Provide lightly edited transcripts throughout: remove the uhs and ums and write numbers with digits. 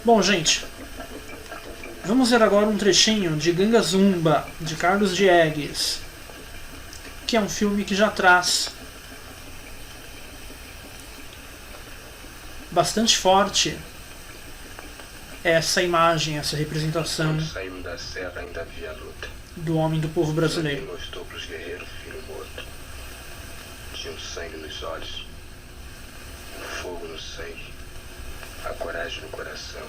Bom, gente, vamos ver agora um trechinho de Ganga Zumba, de Carlos Diegues, que é um filme que já traz bastante forte essa imagem, essa representação Quando saímos da serra ainda havia luta. do homem do povo brasileiro. Quem mostrou pros guerreiros filho morto. Tinha o sangue nos olhos, o fogo no sangue, a coragem no coração.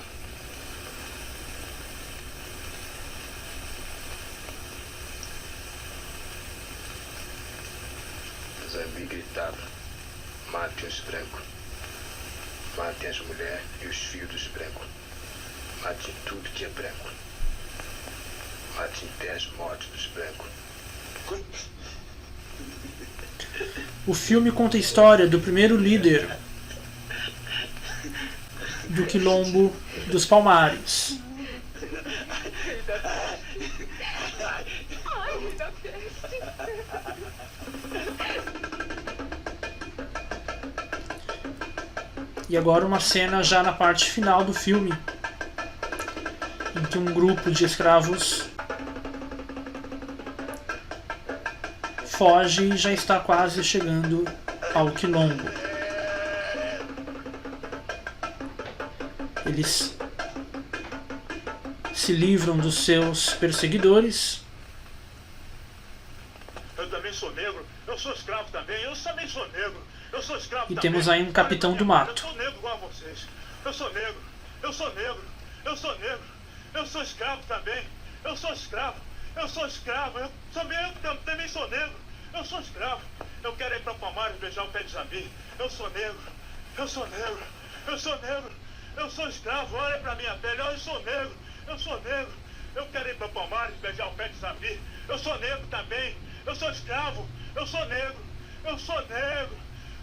Zambi gritava: matem os brancos, matem as mulheres e os filhos dos brancos, matem tudo que é branco, matem até as mortes dos brancos. O filme conta a história do primeiro líder do Quilombo dos Palmares. E agora uma cena já na parte final do filme, em que um grupo de escravos foge e já está quase chegando ao Quilombo. Eles se livram dos seus perseguidores. Eu também sou negro, eu sou escravo também, eu também sou negro, eu sou escravo E também. temos aí um capitão do mato. Eu sou negro igual a vocês, eu sou negro, eu sou negro, eu sou negro, eu sou escravo também, eu sou escravo, eu também sou negro, eu sou escravo. Eu quero ir pra Palmares beijar o pé de Zambi, eu sou negro, eu sou negro, eu sou negro, eu sou escravo, olha pra minha pele, eu sou negro, eu sou negro. Eu quero ir pra Palmares beijar o pé de Zambi, eu sou negro também, eu sou escravo, eu sou negro, eu sou negro.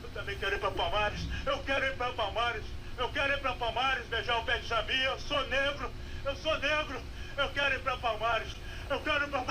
Eu também quero ir pra Palmares, eu quero ir pra Palmares, eu quero ir pra Palmares beijar o pé de Zambi, eu sou negro, eu sou negro. Eu quero ir pra Palmares, eu quero ir pra...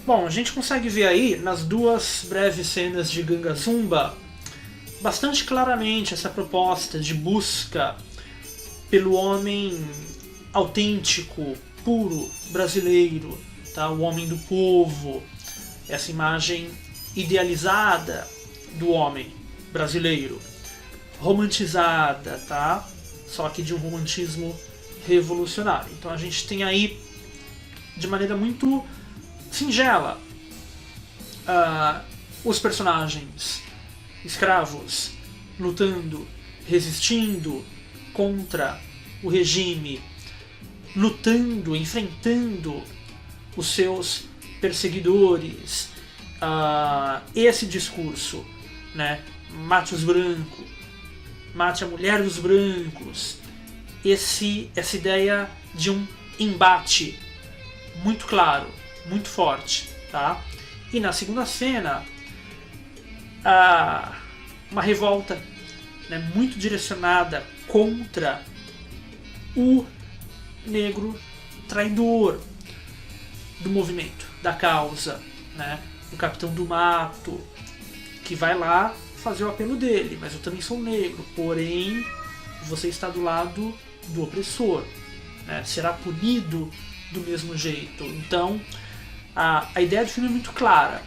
Bom, a gente consegue ver aí, nas duas breves cenas de Ganga Zumba, bastante claramente essa proposta de busca pelo homem autêntico, puro, brasileiro, tá? O homem do povo, essa imagem idealizada do homem brasileiro, romantizada, tá? Só que de um romantismo revolucionário. Então a gente tem aí, de maneira muito singela, os personagens escravos lutando, resistindo contra o regime, lutando, enfrentando os seus perseguidores. Esse discurso, né? Mate os brancos, mate a mulher dos brancos, essa ideia de um embate muito claro, muito forte, tá? E na segunda cena, uma revolta, né, muito direcionada contra o negro traidor do movimento, da causa, né? O capitão do mato, que vai lá fazer o apelo dele, mas eu também sou negro, porém você está do lado do opressor, né? Será punido do mesmo jeito. Então a ideia do filme é muito clara,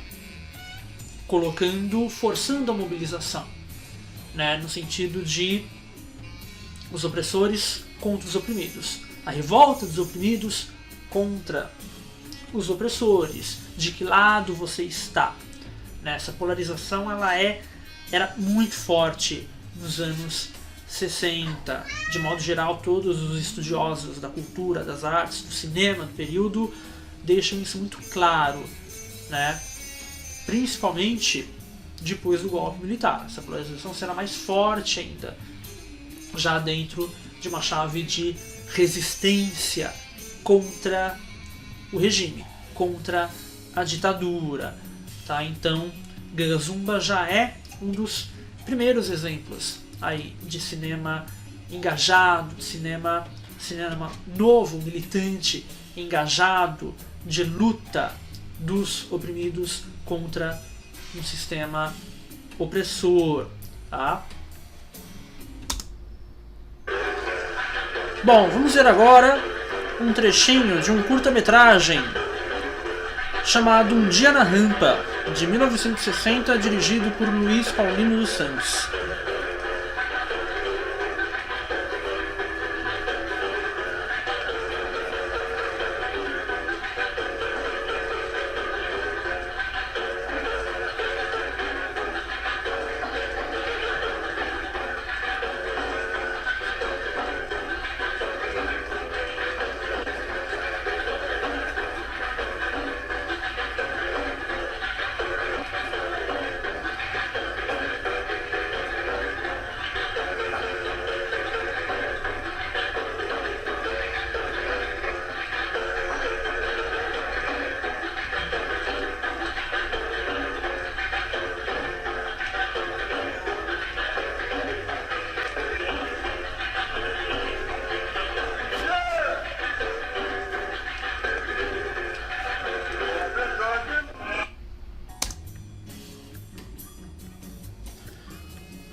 forçando a mobilização, né? No sentido de os opressores contra os oprimidos, a revolta dos oprimidos contra os opressores, de que lado você está, né? Essa polarização era muito forte nos anos 60. De modo geral, todos os estudiosos da cultura, das artes, do cinema do período deixam isso muito claro, né? Principalmente depois do golpe militar. Essa polarização será mais forte ainda, já dentro de uma chave de resistência contra o regime, contra a ditadura. Tá? Então, Ganga Zumba já é um dos primeiros exemplos aí de cinema engajado, de cinema novo, militante, engajado, de luta dos oprimidos contra um sistema opressor. Tá? Bom, vamos ver agora um trechinho de um curta-metragem chamado Um Dia na Rampa, de 1960, dirigido por Luiz Paulino dos Santos.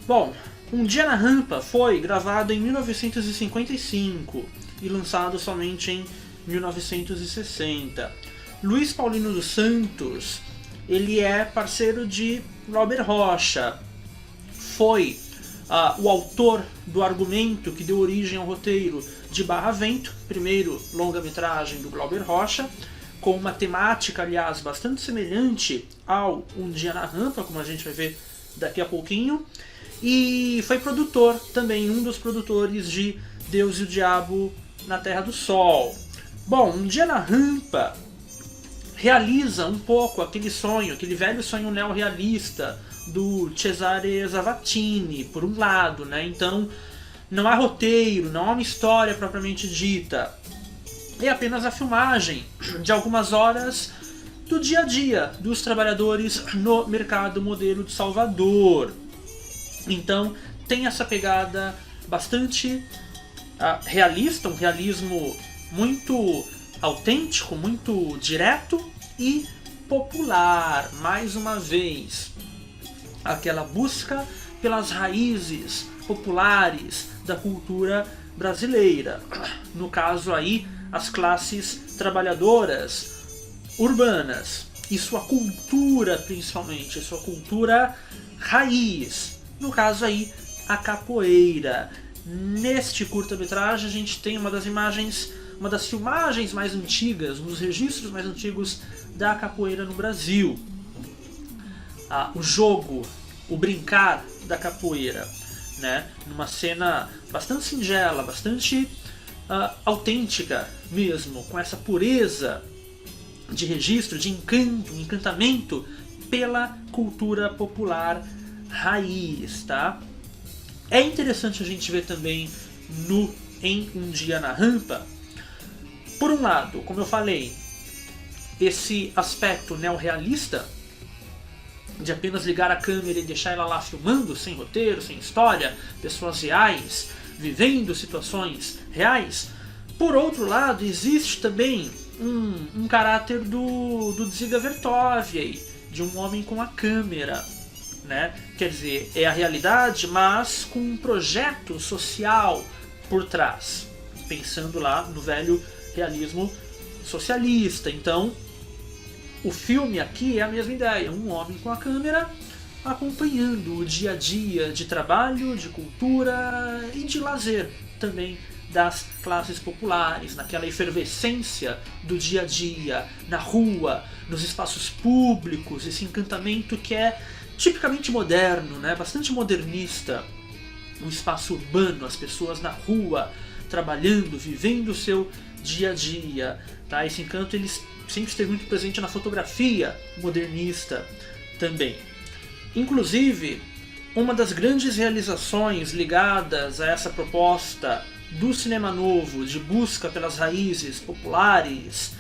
Bom, Um Dia na Rampa foi gravado em 1955 e lançado somente em 1960. Luiz Paulino dos Santos, ele é parceiro de Glauber Rocha. Foi o autor do argumento que deu origem ao roteiro de Barra Vento, primeiro longa-metragem do Glauber Rocha, com uma temática, aliás, bastante semelhante ao Um Dia na Rampa, como a gente vai ver daqui a pouquinho. E foi produtor também, um dos produtores de Deus e o Diabo na Terra do Sol. Bom, Um Dia na Rampa realiza um pouco aquele sonho, aquele velho sonho neorrealista do Cesare Zavattini, por um lado, né? Então, não há roteiro, não há uma história propriamente dita. É apenas a filmagem de algumas horas do dia a dia dos trabalhadores no mercado modelo de Salvador. Então tem essa pegada bastante realista, um realismo muito autêntico, muito direto e popular. Mais uma vez, aquela busca pelas raízes populares da cultura brasileira. No caso aí, as classes trabalhadoras urbanas e sua cultura, principalmente, sua cultura raiz. No caso aí, a capoeira. Neste curta-metragem a gente tem uma das filmagens mais antigas, um dos registros mais antigos da capoeira no Brasil. O jogo, o brincar da capoeira, né? Numa cena bastante singela, bastante autêntica mesmo, com essa pureza de registro, de encanto, encantamento pela cultura popular raiz, tá? É interessante a gente ver também em Um Dia na Rampa, por um lado, como eu falei, esse aspecto neorrealista de apenas ligar a câmera e deixar ela lá filmando, sem roteiro, sem história, pessoas reais, vivendo situações reais. Por outro lado, existe também um caráter do Dziga Vertov aí, de um homem com a câmera. Né? Quer dizer, é a realidade, mas com um projeto social por trás, pensando lá no velho realismo socialista. Então, o filme aqui é a mesma ideia, um homem com a câmera acompanhando o dia a dia de trabalho, de cultura e de lazer também das classes populares, naquela efervescência do dia a dia, na rua, nos espaços públicos, esse encantamento que é tipicamente moderno, né? Bastante modernista, um espaço urbano, as pessoas na rua, trabalhando, vivendo o seu dia a dia. Tá? Esse encanto ele sempre esteve muito presente na fotografia modernista também. Inclusive, uma das grandes realizações ligadas a essa proposta do cinema novo, de busca pelas raízes populares,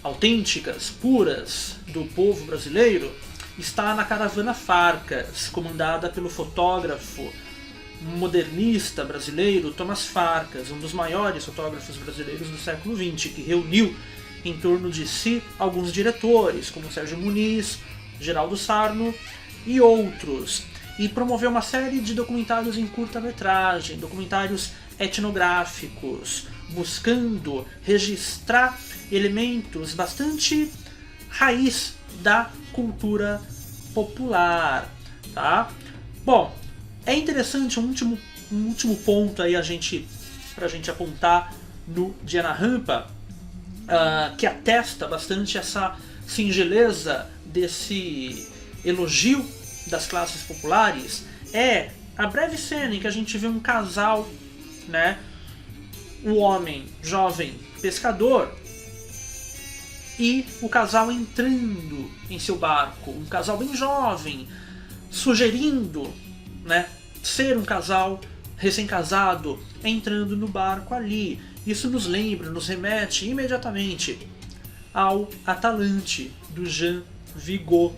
autênticas, puras do povo brasileiro, está na Caravana Farcas, comandada pelo fotógrafo modernista brasileiro Thomas Farcas, um dos maiores fotógrafos brasileiros do século XX, que reuniu em torno de si alguns diretores, como Sérgio Muniz, Geraldo Sarno e outros, e promoveu uma série de documentários em curta-metragem, documentários etnográficos, buscando registrar elementos bastante raiz da cultura popular, tá? Bom, é interessante um último ponto aí pra gente apontar no Dia na Rampa, que atesta bastante essa singeleza desse elogio das classes populares, é a breve cena em que a gente vê um casal, né, o homem jovem pescador e o casal entrando em seu barco, um casal bem jovem, sugerindo, né, ser um casal recém-casado entrando no barco ali. Isso nos lembra, nos remete imediatamente ao Atalante, do Jean Vigo,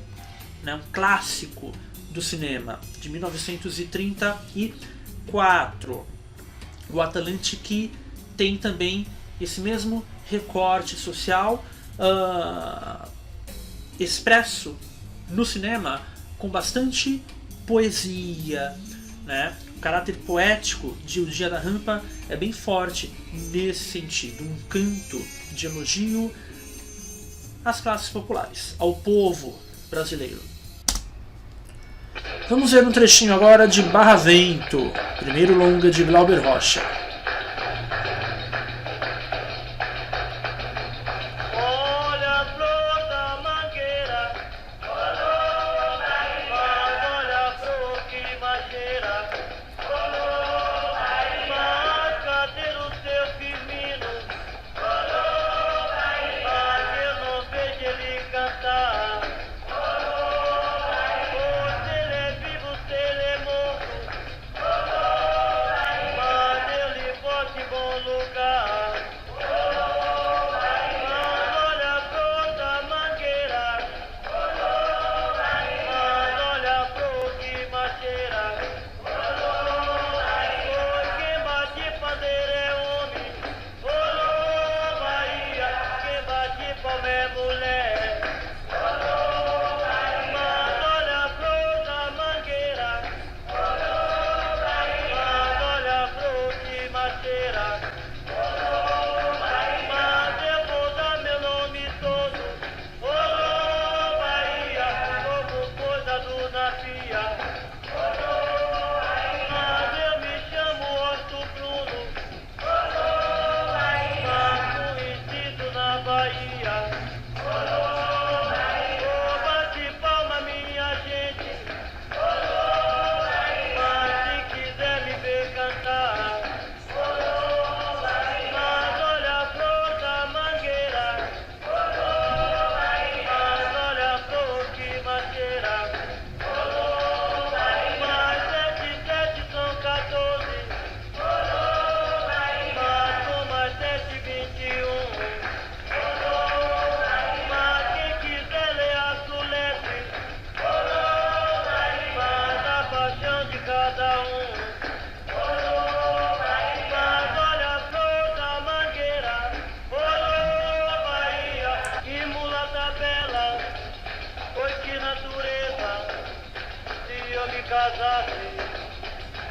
né, um clássico do cinema de 1934. O Atalante que tem também esse mesmo recorte social expresso no cinema com bastante poesia, né? O caráter poético de O Dia da Rampa é bem forte nesse sentido, um canto de elogio às classes populares, ao povo brasileiro. Vamos ver um trechinho agora de Barravento, primeiro longa de Glauber Rocha.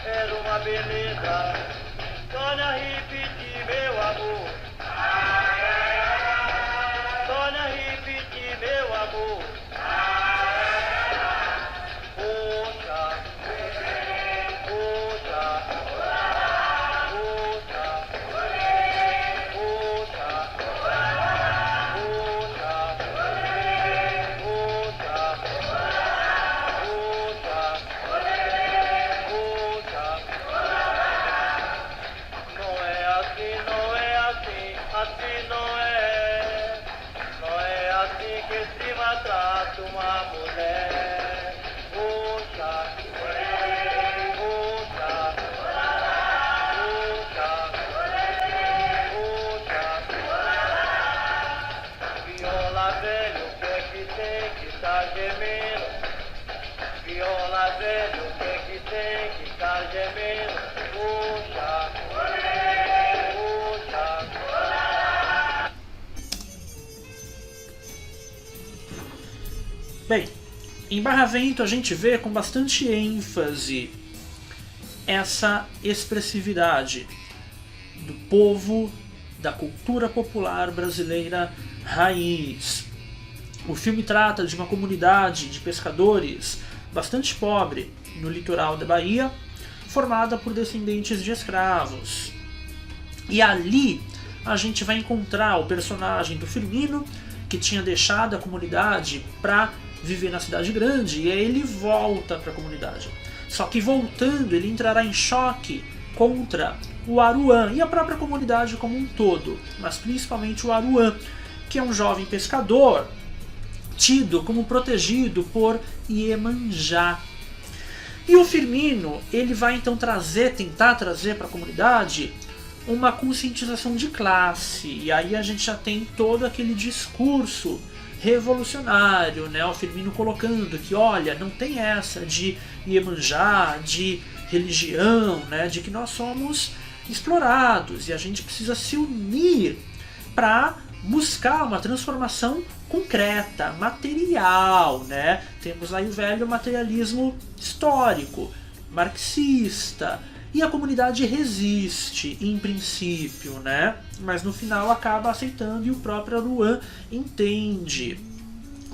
Era uma beleza, Sônia repetir meu amor. Sônia repetir meu amor. Poxa, poxa, poxa, poxa, assim não é assim que se maltrata. tá gemendo. Viola velho, o que tem que tá gemendo? Puxa, puxa. Bem, em Barravento a gente vê com bastante ênfase essa expressividade do povo, da cultura popular brasileira raiz. O filme trata de uma comunidade de pescadores bastante pobre no litoral da Bahia, formada por descendentes de escravos. E ali a gente vai encontrar o personagem do Firmino, que tinha deixado a comunidade para viver na cidade grande, e aí ele volta para a comunidade. Só que voltando, ele entrará em choque contra o Aruan e a própria comunidade como um todo, mas principalmente o Aruan, que é um jovem pescador tido como protegido por Iemanjá. E o Firmino, ele vai então tentar trazer para a comunidade uma conscientização de classe, e aí a gente já tem todo aquele discurso revolucionário, né? O Firmino colocando que, olha, não tem essa de Iemanjá, de religião, né? De que nós somos explorados e a gente precisa se unir para buscar uma transformação concreta, material, né? Temos aí o velho materialismo histórico, marxista, e a comunidade resiste, em princípio, né? Mas no final acaba aceitando, e o próprio Aruan entende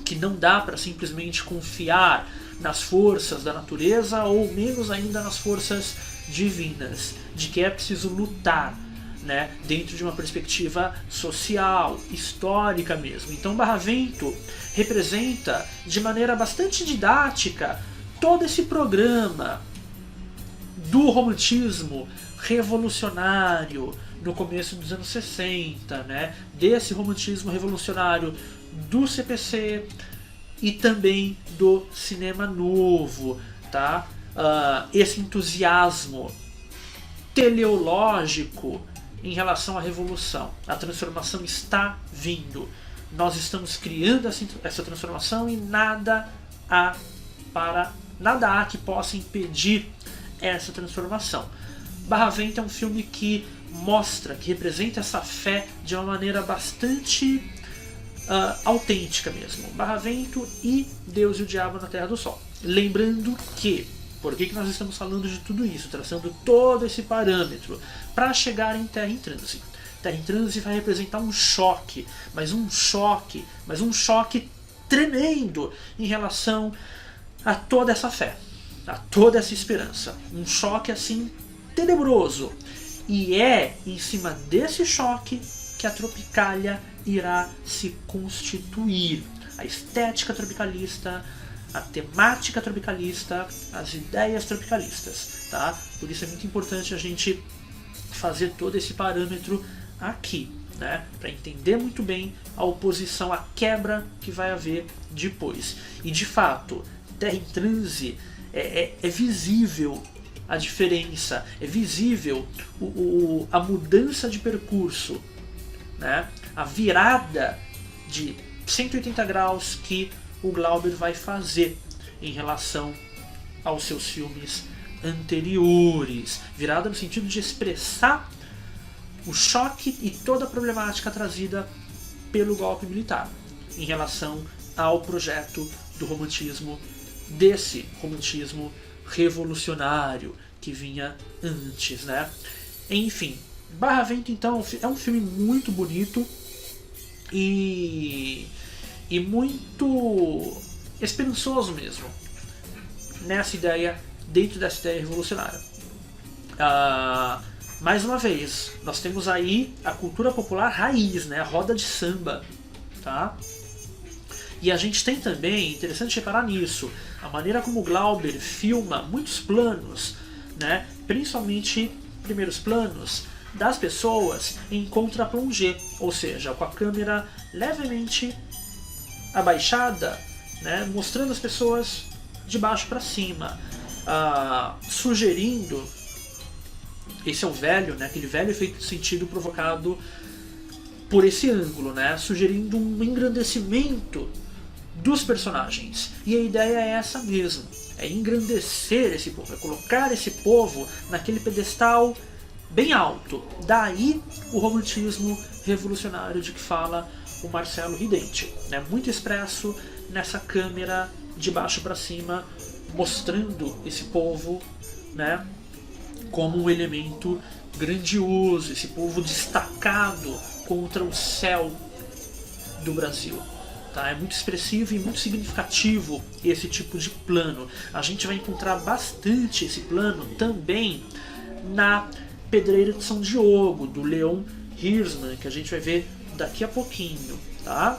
que não dá para simplesmente confiar nas forças da natureza, ou menos ainda nas forças divinas, de que é preciso lutar, né, dentro de uma perspectiva social, histórica mesmo. Então Barravento representa de maneira bastante didática todo esse programa do romantismo revolucionário no começo dos anos 60, né, desse romantismo revolucionário do CPC e também do cinema novo, tá? Esse entusiasmo teleológico em relação à revolução. A transformação está vindo. Nós estamos criando essa transformação e nada há que possa impedir essa transformação. Barravento é um filme que mostra, que representa essa fé de uma maneira bastante autêntica mesmo. Barravento e Deus e o Diabo na Terra do Sol. Lembrando que, por que nós estamos falando de tudo isso, traçando todo esse parâmetro para chegar em Terra em Transe? Terra em Transe vai representar um choque, mas um choque tremendo em relação a toda essa fé, a toda essa esperança. Um choque assim tenebroso. E é em cima desse choque que a Tropicália irá se constituir. A estética tropicalista, a temática tropicalista, as ideias tropicalistas, tá? Por isso é muito importante a gente fazer todo esse parâmetro aqui, né? Para entender muito bem a oposição, a quebra que vai haver depois. E de fato, Terra em Transe é visível a diferença, é visível a mudança de percurso, né? A virada de 180 graus que o Glauber vai fazer em relação aos seus filmes anteriores. Virada no sentido de expressar o choque e toda a problemática trazida pelo golpe militar em relação ao projeto do romantismo, desse romantismo revolucionário que vinha antes, né? Enfim, Barravento então é um filme muito bonito e muito esperançoso mesmo nessa ideia, dentro dessa ideia revolucionária. Mais uma vez, nós temos aí a cultura popular raiz, né? A roda de samba, tá? E a gente tem também, interessante reparar nisso, a maneira como o Glauber filma muitos planos, né? Principalmente primeiros planos das pessoas em contra-plongé, ou seja, com a câmera levemente abaixada, né? Mostrando as pessoas de baixo para cima, sugerindo, esse é o velho, né? Aquele velho efeito de sentido provocado por esse ângulo, né? Sugerindo um engrandecimento dos personagens. E a ideia é essa mesmo, é engrandecer esse povo, é colocar esse povo naquele pedestal bem alto. Daí o romantismo revolucionário de que fala o Marcello Ridente, né? Muito expresso nessa câmera de baixo para cima, mostrando esse povo, né, como um elemento grandioso, esse povo destacado contra o céu do Brasil. Tá? É muito expressivo e muito significativo esse tipo de plano. A gente vai encontrar bastante esse plano também na Pedreira de São Diogo, do Leon Hirschman, que a gente vai ver daqui a pouquinho. Tá?